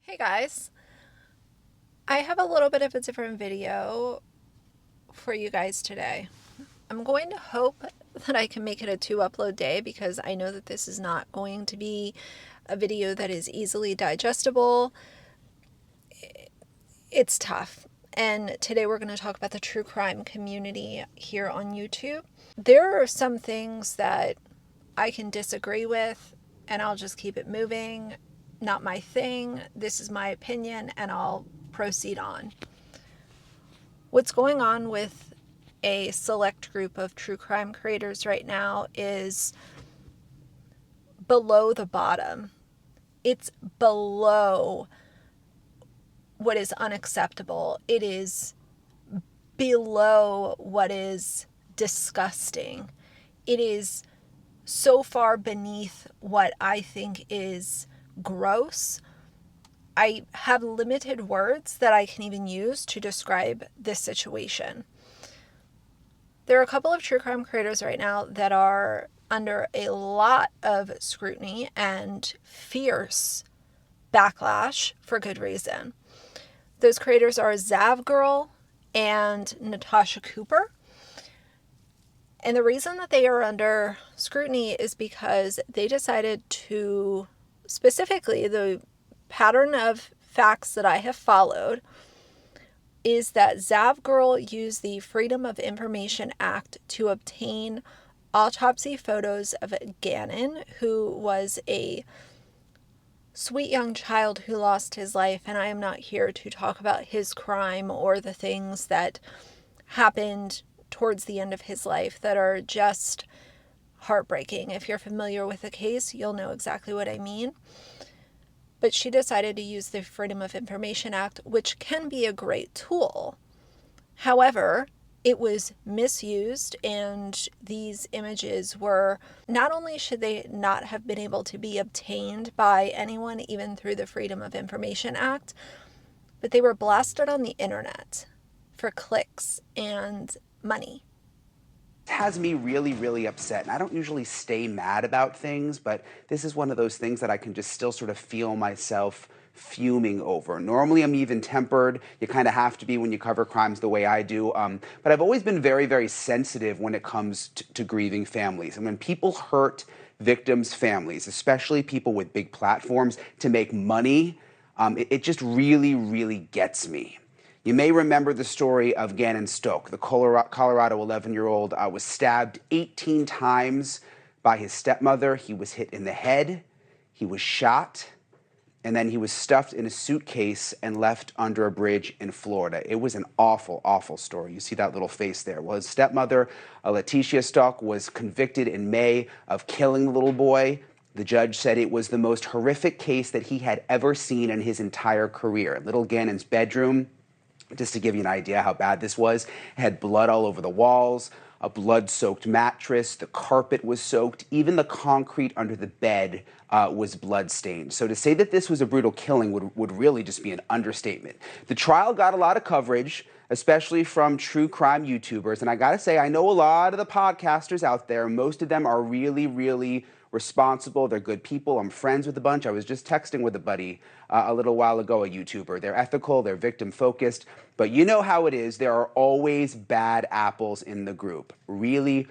Hey guys, I have a little bit of a different video for you guys today. I'm going to hope that I can make it a 2 upload day because I know that this is not going to be a video that is easily digestible. It's tough. And today we're going to talk about the true crime community here on YouTube. There are some things that I can disagree with, and I'll just keep it moving. Not my thing. This is my opinion, and I'll proceed on. What's going on with a select group of true crime creators right now is below the bottom. It's below what is unacceptable. It is below what is disgusting. It is so far beneath what I think is gross. I have limited words that I can even use to describe this situation. There are a couple of true crime creators right now that are under a lot of scrutiny and fierce backlash for good reason. Those creators are Zav Girl and Natasha Cooper. And the reason that they are under scrutiny is because they decided to, specifically, the pattern of facts that I have followed is that Zav Girl used the Freedom of Information Act to obtain autopsy photos of Gannon, who was a sweet young child who lost his life, and I am not here to talk about his crime or the things that happened towards the end of his life that are just heartbreaking. If you're familiar with the case, you'll know exactly what I mean. But she decided to use the Freedom of Information Act, which can be a great tool. However, it was misused, and these images were, not only should they not have been able to be obtained by anyone, even through the Freedom of Information Act, but they were blasted on the internet for clicks and money. Has me really upset. And I don't usually stay mad about things, but this is one of those things that I can just still sort of feel myself fuming over. Normally, I'm even tempered. You kind of have to be when you cover crimes the way I do. But I've always been very sensitive when it comes to grieving families. And when people hurt victims' families, especially people with big platforms, to make money, it just really gets me. You may remember the story of Gannon Stoke, the Colorado 11-year-old was stabbed 18 times by his stepmother. He was hit in the head, he was shot, and then he was stuffed in a suitcase and left under a bridge in Florida. It was an awful story. You see that little face there. Well, his stepmother, Letitia Stoke, was convicted in May of killing the little boy. The judge said it was the most horrific case that he had ever seen in his entire career. Little Gannon's bedroom, just to give you an idea how bad this was, it had blood all over the walls, a blood-soaked mattress, the carpet was soaked, even the concrete under the bed was blood-stained. So to say that this was a brutal killing would really just be an understatement. The trial got a lot of coverage, especially from true crime YouTubers, and I gotta say, I know a lot of the podcasters out there. Most of them are really responsible. They're good people. I'm friends with a bunch. I was just texting with a buddy a little while ago, a YouTuber. They're ethical, they're victim focused, but you know how it is. There are always bad apples in the group. Really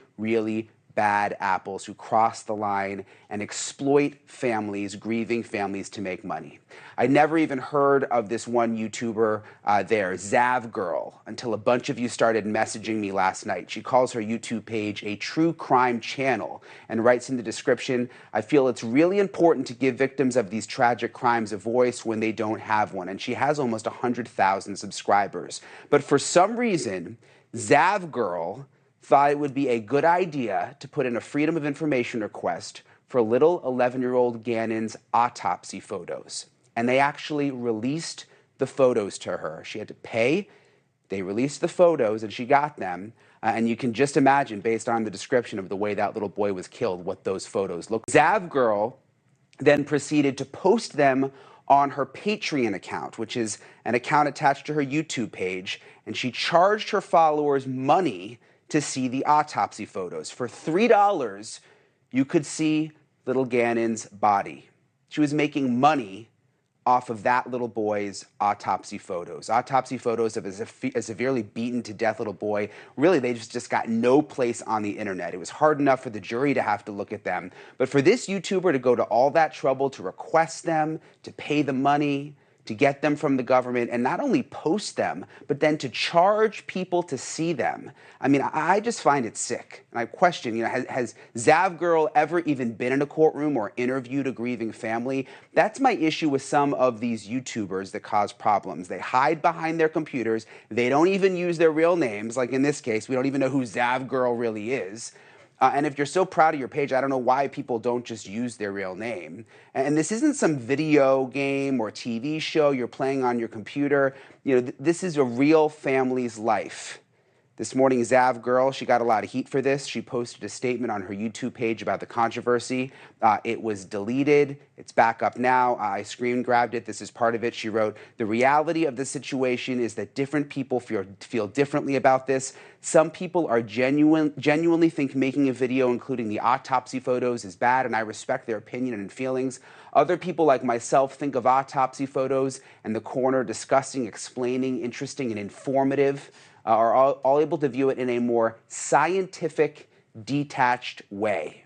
bad apples who cross the line and exploit families, grieving families, to make money. I never even heard of this one YouTuber there, Zav Girl, until a bunch of you started messaging me last night. She calls her YouTube page a true crime channel and writes in the description, "I feel it's really important to give victims of these tragic crimes a voice when they don't have one." And she has almost 100,000 subscribers. But for some reason, Zav Girl thought it would be a good idea to put in a Freedom of Information request for little 11-year-old Gannon's autopsy photos. And they actually released the photos to her. She had to pay. They released the photos, and she got them. And you can just imagine, based on the description of the way that little boy was killed, what those photos look like. Zav Girl then proceeded to post them on her Patreon account, which is an account attached to her YouTube page. And she charged her followers money to see the autopsy photos. For $3, you could see little Gannon's body. She was making money off of that little boy's autopsy photos. Autopsy photos of a severely beaten to death little boy. Really, they just got no place on the internet. It was hard enough for the jury to have to look at them. But for this YouTuber to go to all that trouble to request them, to pay the money, to get them from the government, and not only post them, but then to charge people to see them. I mean, I just find it sick. And I question, has Zav Girl ever even been in a courtroom or interviewed a grieving family? That's my issue with some of these YouTubers that cause problems. They hide behind their computers. They don't even use their real names. Like in this case, we don't even know who Zav Girl really is. And if you're so proud of your page, I don't know why people don't just use their real name. And this isn't some video game or TV show you're playing on your computer. This is a real family's life. This morning, Zav Girl, she got a lot of heat for this. She posted a statement on her YouTube page about the controversy. It was deleted. It's back up now. I screen grabbed it. This is part of it. She wrote, "The reality of the situation is that different people feel differently about this. Some people are genuinely think making a video including the autopsy photos is bad, and I respect their opinion and feelings. Other people like myself think of autopsy photos and the coroner discussing, explaining, interesting, and informative, are all able to view it in a more scientific, detached way."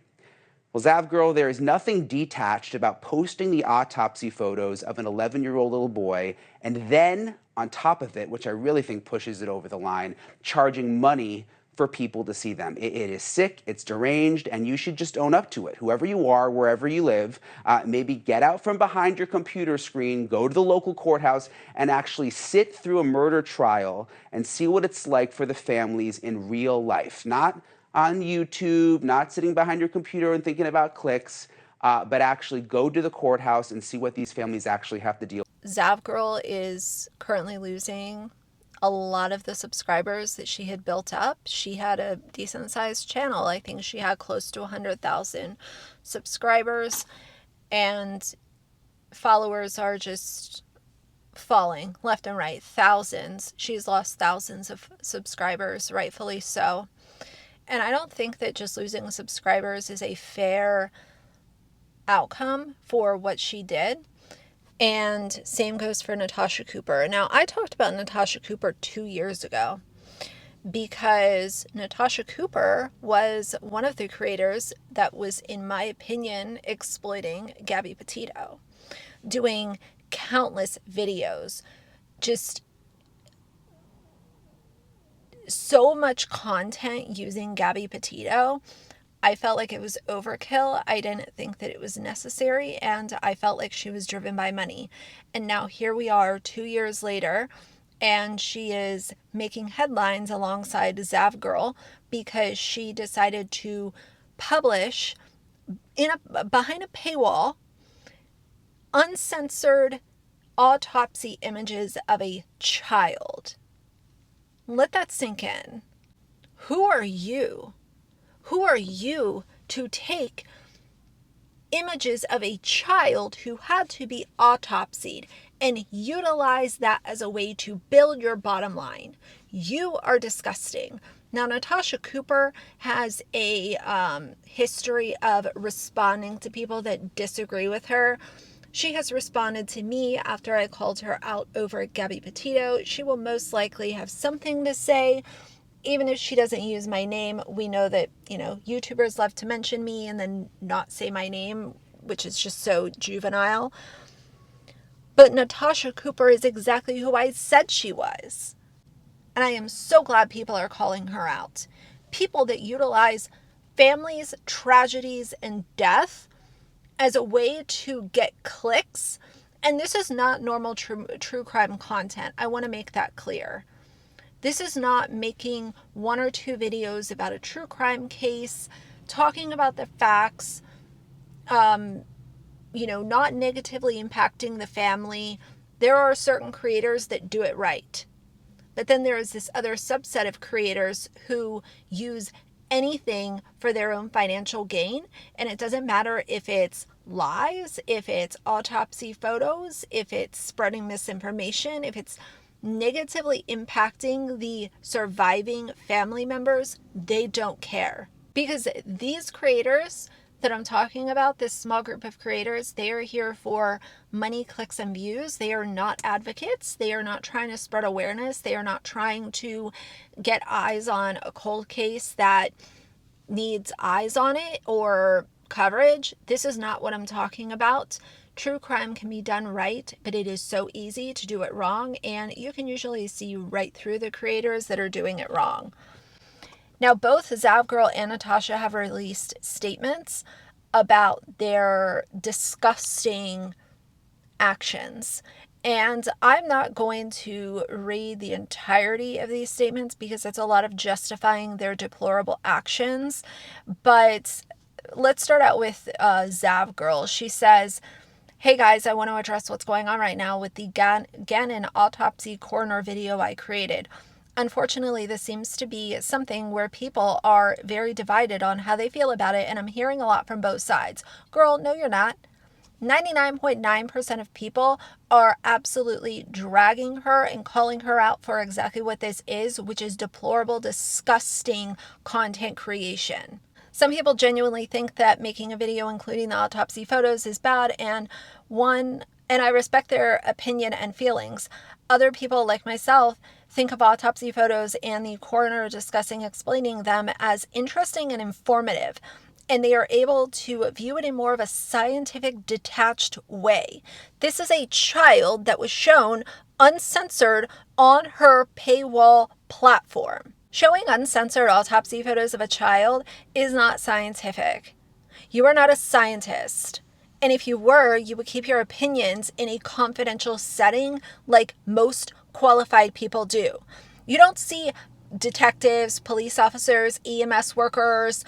Well, Zav Girl, there is nothing detached about posting the autopsy photos of an 11-year-old little boy and then, on top of it, which I really think pushes it over the line, charging money for people to see them. It is sick, it's deranged, and you should just own up to it. Whoever you are, wherever you live, maybe get out from behind your computer screen, go to the local courthouse, and actually sit through a murder trial and see what it's like for the families in real life. Not on YouTube, not sitting behind your computer and thinking about clicks, but actually go to the courthouse and see what these families actually have to deal with. Zav Girl is currently losing a lot of the subscribers that she had built up. She had a decent sized channel. I think she had close to 100,000 subscribers, and followers are just falling left and right. Thousands. She's lost thousands of subscribers, rightfully so. And I don't think that just losing subscribers is a fair outcome for what she did. And same goes for Natasha Cooper. Now, I talked about Natasha Cooper 2 years ago because Natasha Cooper was one of the creators that was, in my opinion, exploiting Gabby Petito, doing countless videos, just so much content using Gabby Petito. I felt like it was overkill. I didn't think that it was necessary, and I felt like she was driven by money. And now here we are 2 years later, and she is making headlines alongside Zav Girl because she decided to publish behind a paywall uncensored autopsy images of a child. Let that sink in. Who are you? Who are you to take images of a child who had to be autopsied and utilize that as a way to build your bottom line? You are disgusting. Now, Natasha Cooper has a history of responding to people that disagree with her. She has responded to me after I called her out over Gabby Petito. She will most likely have something to say. Even if she doesn't use my name, we know that, YouTubers love to mention me and then not say my name, which is just so juvenile. But Natasha Cooper is exactly who I said she was. And I am so glad people are calling her out. People that utilize families, tragedies, and death as a way to get clicks. And this is not normal true crime content. I want to make that clear. This is not making 1 or 2 videos about a true crime case, talking about the facts, not negatively impacting the family. There are certain creators that do it right. But then there is this other subset of creators who use anything for their own financial gain. And it doesn't matter if it's lies, if it's autopsy photos, if it's spreading misinformation, if it's negatively impacting the surviving family members. They don't care, because these creators, that I'm talking about, this small group of creators, they are here for money, clicks, and views. They are not advocates. They are not trying to spread awareness. They are not trying to get eyes on a cold case that needs eyes on it or coverage. This is not what I'm talking about. True crime can be done right, but it is so easy to do it wrong, and you can usually see right through the creators that are doing it wrong. Now, both Zavgirl and Natasha have released statements about their disgusting actions. And I'm not going to read the entirety of these statements because it's a lot of justifying their deplorable actions. But let's start out with Zavgirl. She says, "Hey guys, I want to address what's going on right now with the Gannon autopsy coroner video I created. Unfortunately, this seems to be something where people are very divided on how they feel about it, and I'm hearing a lot from both sides." Girl, no, you're not. 99.9% of people are absolutely dragging her and calling her out for exactly what this is, which is deplorable, disgusting content creation. Some people genuinely think that making a video including the autopsy photos is bad, and I respect their opinion and feelings. Other people, like myself, think of autopsy photos and the coroner explaining them as interesting and informative, and they are able to view it in more of a scientific, detached way. This is a child that was shown uncensored on her paywall platform. Showing uncensored autopsy photos of a child is not scientific. You are not a scientist. And if you were, you would keep your opinions in a confidential setting like most qualified people do. You don't see detectives, police officers, EMS workers,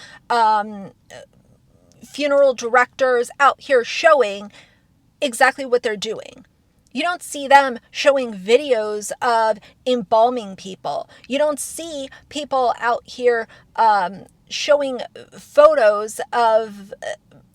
funeral directors out here showing exactly what they're doing. You don't see them showing videos of embalming people. You don't see people out here showing photos of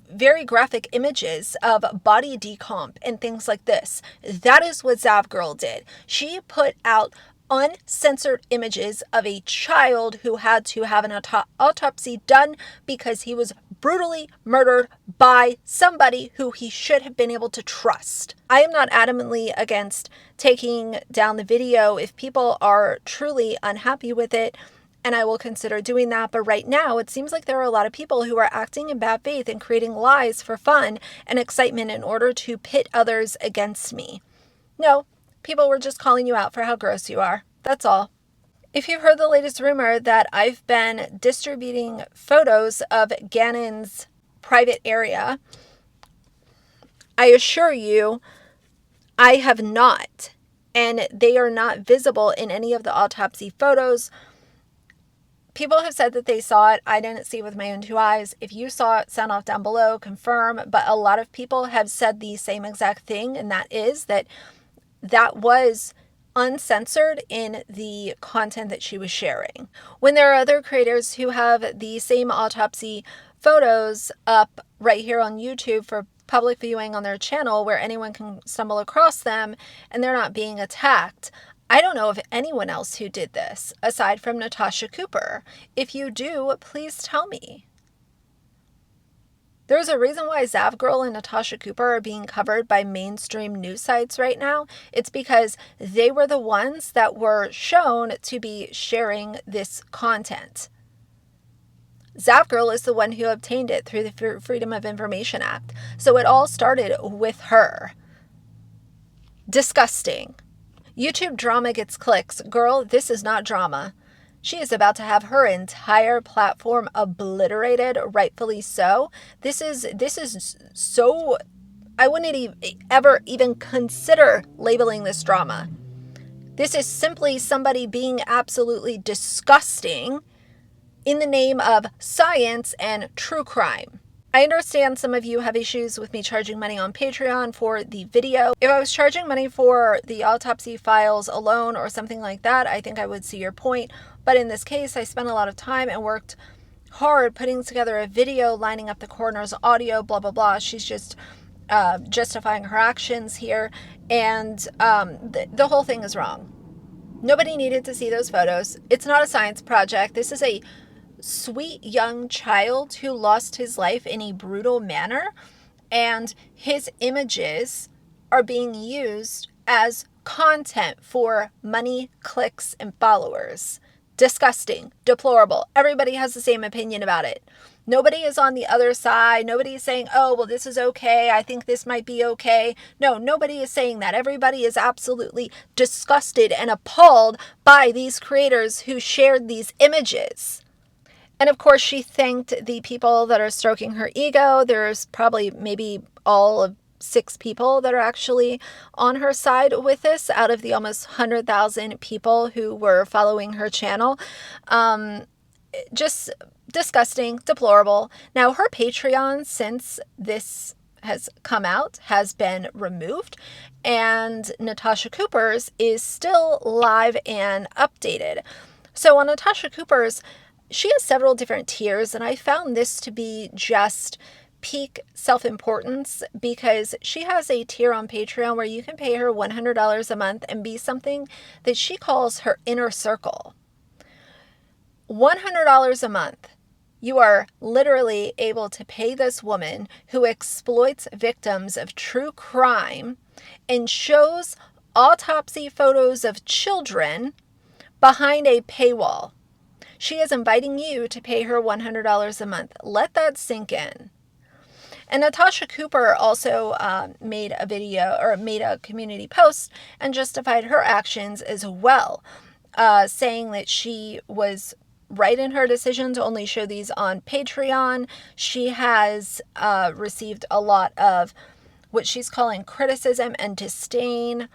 very graphic images of body decomp and things like this. That is what Zavgirl did. She put out uncensored images of a child who had to have an autopsy done because he was brutally murdered by somebody who he should have been able to trust. I am not adamantly against taking down the video if people are truly unhappy with it, and I will consider doing that. But right now, it seems like there are a lot of people who are acting in bad faith and creating lies for fun and excitement in order to pit others against me. No, people were just calling you out for how gross you are. That's all. If you've heard the latest rumor that I've been distributing photos of Gannon's private area, I assure you I have not. And they are not visible in any of the autopsy photos. People have said that they saw it. I didn't see it with my own two eyes. If you saw it, sound off down below, confirm. But a lot of people have said the same exact thing, and that is that was uncensored in the content that she was sharing. When there are other creators who have the same autopsy photos up right here on YouTube for public viewing on their channel where anyone can stumble across them and they're not being attacked, I don't know of anyone else who did this aside from Natasha Cooper. If you do, please tell me. There's a reason why Zavgirl and Natasha Cooper are being covered by mainstream news sites right now. It's because they were the ones that were shown to be sharing this content. Zavgirl is the one who obtained it through the Freedom of Information Act. So it all started with her. Disgusting. YouTube drama gets clicks. Girl, this is not drama. She is about to have her entire platform obliterated, rightfully so. This is so, I wouldn't ever even consider labeling this drama. This is simply somebody being absolutely disgusting in the name of science and true crime. I understand some of you have issues with me charging money on Patreon for the video. If I was charging money for the autopsy files alone or something like that, I think I would see your point. But in this case, I spent a lot of time and worked hard putting together a video, lining up the coroner's audio, blah, blah, blah. She's just justifying her actions here. And the whole thing is wrong. Nobody needed to see those photos. It's not a science project. This is a sweet young child who lost his life in a brutal manner, and his images are being used as content for money, clicks, and followers. Disgusting, deplorable. Everybody has the same opinion about it. Nobody is on the other side. Nobody is saying, oh, well, this is okay. I think this might be okay. No, nobody is saying that. Everybody is absolutely disgusted and appalled by these creators who shared these images. And of course, she thanked the people that are stroking her ego. There's probably maybe all of 6 people that are actually on her side with this out of the almost 100,000 people who were following her channel. Just disgusting, deplorable. Now, her Patreon, since this has come out, has been removed, and Natasha Cooper's is still live and updated. So on Natasha Cooper's, she has several different tiers, and I found this to be just peak self-importance, because she has a tier on Patreon where you can pay her $100 a month and be something that she calls her inner circle. $100 a month. You are literally able to pay this woman who exploits victims of true crime and shows autopsy photos of children behind a paywall. She is inviting you to pay her $100 a month. Let that sink in. And Natasha Cooper also made a video, or made a community post, and justified her actions as well, saying that she was right in her decision to only show these on Patreon. She has received a lot of what she's calling criticism and disdain.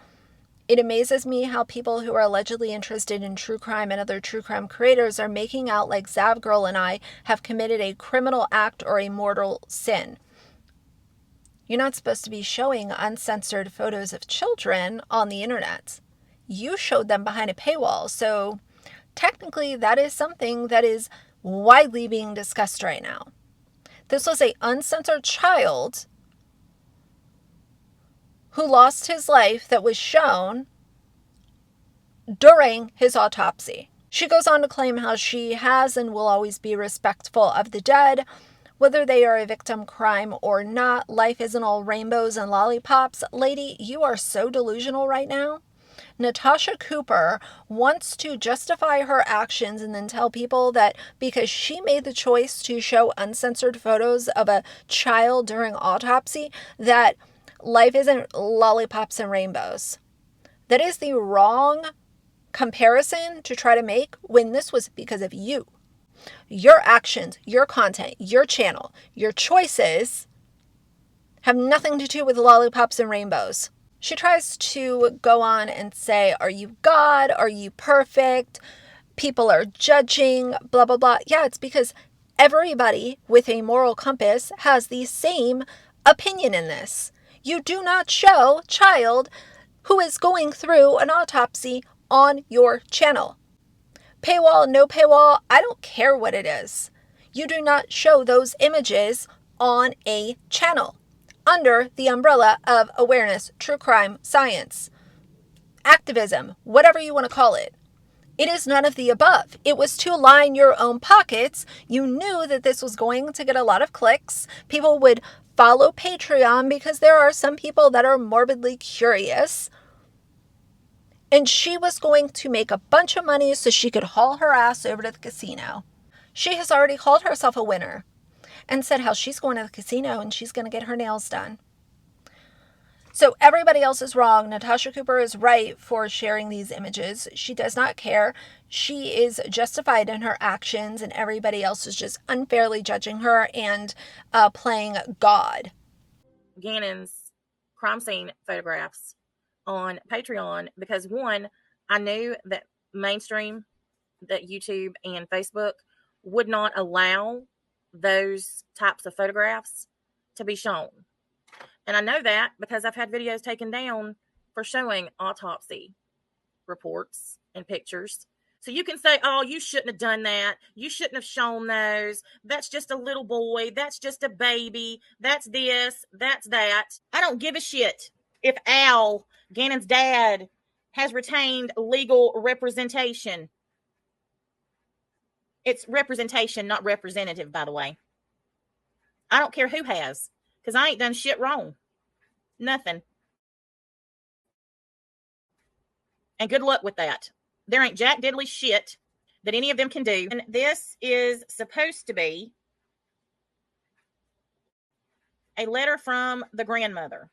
It amazes me how people who are allegedly interested in true crime and other true crime creators are making out like Zav Girl and I have committed a criminal act or a mortal sin. You're not supposed to be showing uncensored photos of children on the internet. You showed them behind a paywall, so technically that is something that is widely being discussed right now. This was an uncensored child who lost his life that was shown during his autopsy. She goes on to claim how she has and will always be respectful of the dead, whether they are a victim crime or not. Life isn't all rainbows and lollipops. Lady, you are so delusional right now. Natasha Cooper wants to justify her actions and then tell people that because she made the choice to show uncensored photos of a child during autopsy, that life isn't lollipops and rainbows. That is the wrong comparison to try to make when this was because of you. Your actions, your content, your channel, your choices have nothing to do with lollipops and rainbows. She tries to go on and say, are you God? Are you perfect? People are judging, blah, blah, blah. Yeah, it's because everybody with a moral compass has the same opinion in this. You do not show child who is going through an autopsy on your channel. Paywall, no paywall, I don't care what it is. You do not show those images on a channel under the umbrella of awareness, true crime, science, activism, whatever you want to call it. It is none of the above. It was to line your own pockets. You knew that this was going to get a lot of clicks. People would follow Patreon because there are some people that are morbidly curious. And she was going to make a bunch of money so she could haul her ass over to the casino. She has already called herself a winner and said how she's going to the casino and she's going to get her nails done. So everybody else is wrong. Natasha Cooper is right for sharing these images. She does not care. She is justified in her actions, and everybody else is just unfairly judging her and playing God. Gannon's crime scene photographs on Patreon because, one, I knew that mainstream, that YouTube and Facebook would not allow those types of photographs to be shown. And I know that because I've had videos taken down for showing autopsy reports and pictures. So you can say, oh, you shouldn't have done that. You shouldn't have shown those. That's just a little boy. That's just a baby. That's this. That's that. I don't give a shit if Al, Gannon's dad, has retained legal representation. It's representation, not representative, by the way. I don't care who has, because I ain't done shit wrong. Nothing. And good luck with that. There ain't jack diddly shit that any of them can do. And this is supposed to be a letter from the grandmother.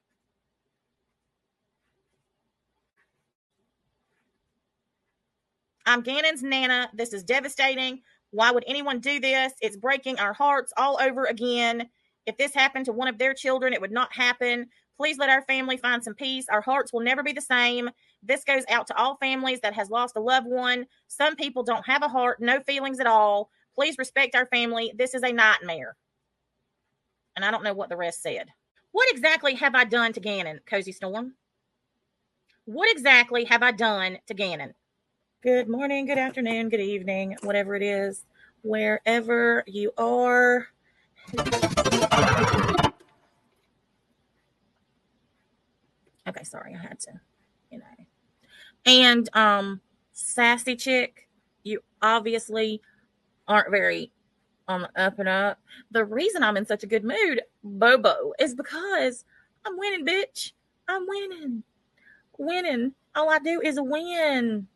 I'm Gannon's Nana. This is devastating. Why would anyone do this? It's breaking our hearts all over again. If this happened to one of their children, it would not happen. Please let our family find some peace. Our hearts will never be the same. This goes out to all families that has lost a loved one. Some people don't have a heart, no feelings at all. Please respect our family. This is a nightmare. And I don't know what the rest said. What exactly have I done to Gannon, Cozy Storm? What exactly have I done to Gannon? Good morning, good afternoon, good evening, whatever it is, wherever you are. Okay, sorry, I had to, And sassy chick, you obviously aren't very on the up and up. The reason I'm in such a good mood, Bobo, is because I'm winning, bitch. I'm winning. Winning. All I do is win.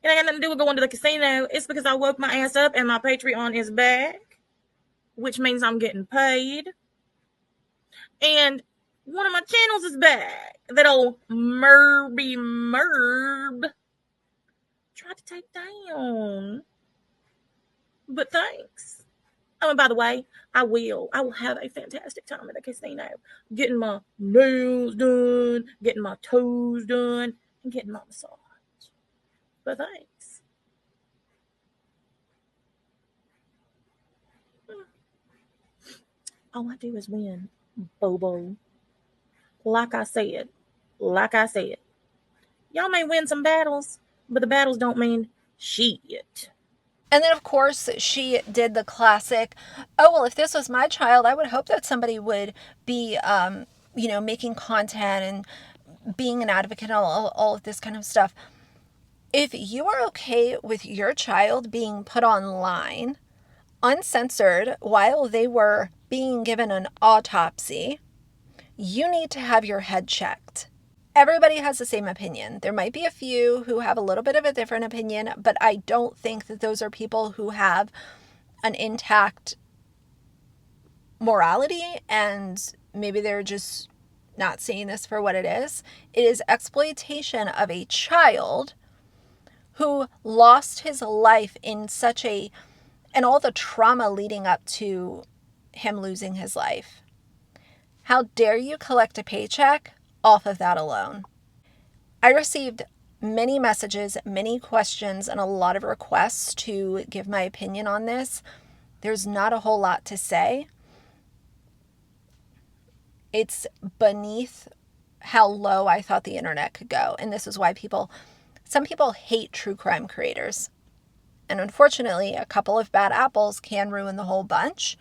It ain't got nothing to do with going to the casino. It's because I woke my ass up and my Patreon is back, which means I'm getting paid. And one of my channels is back. That old Merby Merb tried to take down. But thanks. Oh, and by the way, I will have a fantastic time at the casino. Getting my nails done, getting my toes done, and getting my massage. But thanks. All I do is win, Bobo. Like I said. Y'all may win some battles, but the battles don't mean shit. And then, of course, she did the classic, oh, well, if this was my child, I would hope that somebody would be, making content and being an advocate and all of this kind of stuff. If you are okay with your child being put online, uncensored, while they were being given an autopsy, you need to have your head checked. Everybody has the same opinion. There might be a few who have a little bit of a different opinion, but I don't think that those are people who have an intact morality, and maybe they're just not seeing this for what it is. It is exploitation of a child who lost his life in and all the trauma leading up to him losing his life. How dare you collect a paycheck off of that alone? I received many messages, many questions, and a lot of requests to give my opinion on this. There's not a whole lot to say. It's beneath how low I thought the internet could go. And this is why some people hate true crime creators. And unfortunately, a couple of bad apples can ruin the whole bunch.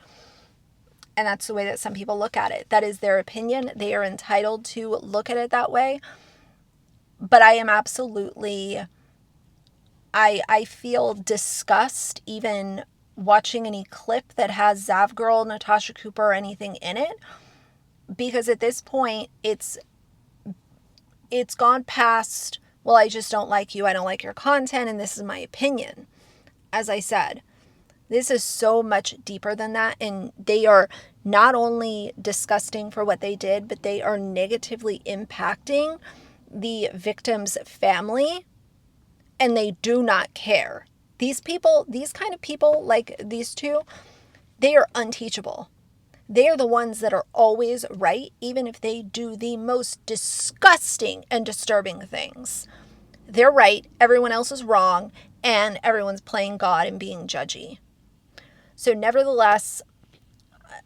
And that's the way that some people look at it. That is their opinion. They are entitled to look at it that way. But I am absolutely, I feel disgust even watching any clip that has Zavgirl, Natasha Cooper, or anything in it. Because at this point, it's gone past, well, I just don't like you. I don't like your content. And this is my opinion. As I said, this is so much deeper than that. And they are not only disgusting for what they did, but they are negatively impacting the victim's family. And they do not care. These kind of people, like these two, they are unteachable. They are the ones that are always right, even if they do the most disgusting and disturbing things. They're right, everyone else is wrong, and everyone's playing God and being judgy. So nevertheless,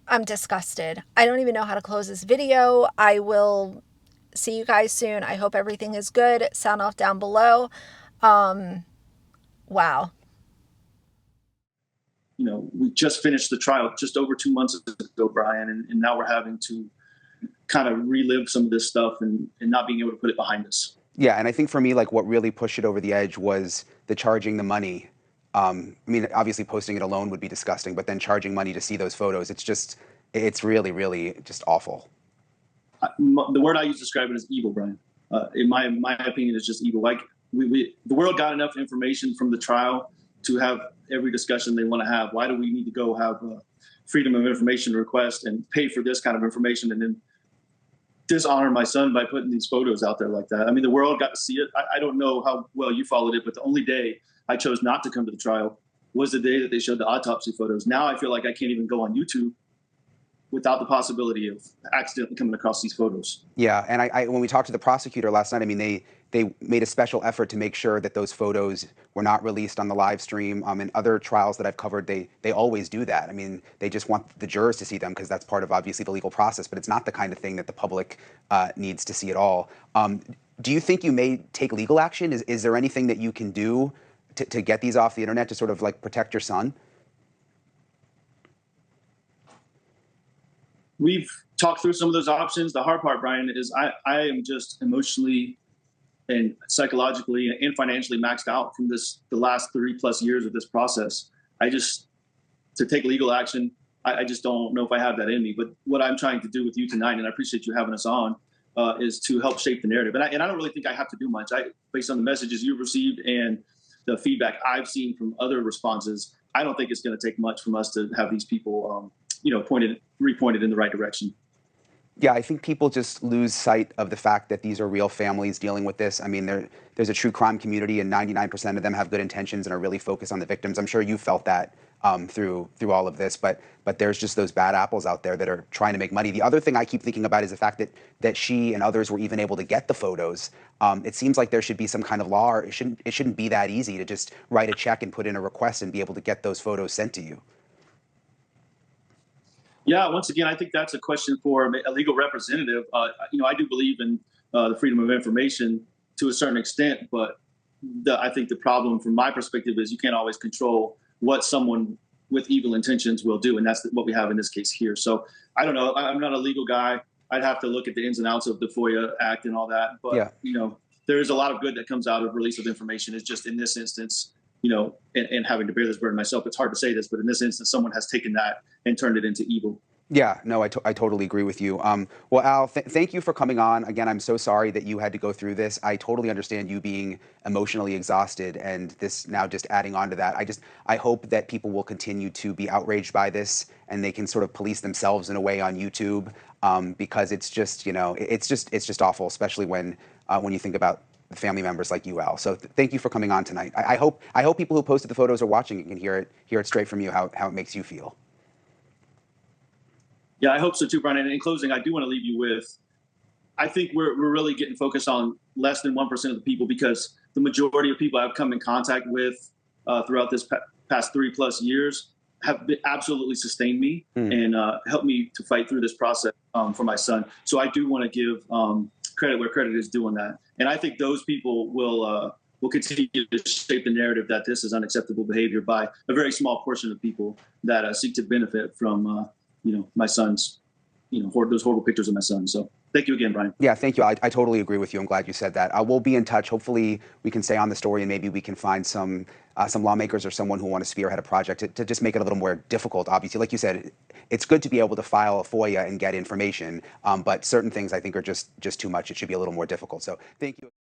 I'm disgusted. I don't even know how to close this video. I will see you guys soon. I hope everything is good. Sound off down below. Wow. We just finished the trial just over 2 months ago, Brian, and now we're having to kind of relive some of this stuff and not being able to put it behind us. Yeah, and I think for me, like what really pushed it over the edge was the charging the money. I mean, obviously posting it alone would be disgusting, but then charging money to see those photos, it's really, really just awful. The word I use to describe it is evil, Brian. In my opinion, it's just evil. Like the world got enough information from the trial to have every discussion they want to have. Why do we need to go have a freedom of information request and pay for this kind of information and then dishonor my son by putting these photos out there like that? I mean, the world got to see it. I don't know how well you followed it, but the only day I chose not to come to the trial was the day that they showed the autopsy photos. Now I feel like I can't even go on YouTube without the possibility of accidentally coming across these photos. Yeah, and when we talked to the prosecutor last night, I mean, they made a special effort to make sure that those photos were not released on the live stream. In other trials that I've covered, they always do that. I mean, they just want the jurors to see them because that's part of obviously the legal process, but it's not the kind of thing that the public needs to see at all. Do you think you may take legal action? Is there anything that you can do to get these off the internet to sort of like protect your son? We've talked through some of those options. The hard part, Brian, is I am just emotionally and psychologically and financially maxed out from the last 3+ years of this process. To take legal action, I just don't know if I have that in me. But what I'm trying to do with you tonight, and I appreciate you having us on, is to help shape the narrative. And I don't really think I have to do much. Based on the messages you've received and the feedback I've seen from other responses, I don't think it's going to take much from us to have these people repointed in the right direction. Yeah, I think people just lose sight of the fact that these are real families dealing with this. I mean, there's a true crime community, and 99% of them have good intentions and are really focused on the victims. I'm sure you felt that through all of this, but there's just those bad apples out there that are trying to make money. The other thing I keep thinking about is the fact that she and others were even able to get the photos. It seems like there should be some kind of law, or it shouldn't be that easy to just write a check and put in a request and be able to get those photos sent to you. Yeah, once again, I think that's a question for a legal representative. I do believe in the freedom of information to a certain extent, but I think the problem from my perspective is you can't always control what someone with evil intentions will do, and that's what we have in this case here. So I don't know. I'm not a legal guy. I'd have to look at the ins and outs of the FOIA Act and all that. But, yeah. There is a lot of good that comes out of release of information. It's just in this instance, and having to bear this burden myself, it's hard to say this, but in this instance, someone has taken that and turned it into evil. Yeah, no, I totally agree with you. Well, Al, thank you for coming on. Again, I'm so sorry that you had to go through this. I totally understand you being emotionally exhausted and this now just adding on to that. I hope that people will continue to be outraged by this and they can sort of police themselves in a way on YouTube, because it's just, it's just awful, especially when you think about family members like you, Al. So thank you for coming on tonight. I hope people who posted the photos are watching and can hear it straight from you how it makes you feel. Yeah, I hope so too, Brian. And in closing, I do want to leave you with, I think we're really getting focused on less than 1% of the people, because the majority of people I've come in contact with throughout this past 3+ years have absolutely sustained me and helped me to fight through this process for my son. So I do want to give credit where credit is due on that. And I think those people will continue to shape the narrative that this is unacceptable behavior by a very small portion of people that seek to benefit from my son's, those horrible pictures of my son. So thank you again, Brian. Yeah, thank you. I totally agree with you. I'm glad you said that. We'll be in touch. Hopefully we can stay on the story and maybe we can find some lawmakers or someone who want to spearhead a project to just make it a little more difficult. Obviously, like you said, it's good to be able to file a FOIA and get information, but certain things I think are just too much. It should be a little more difficult. So thank you.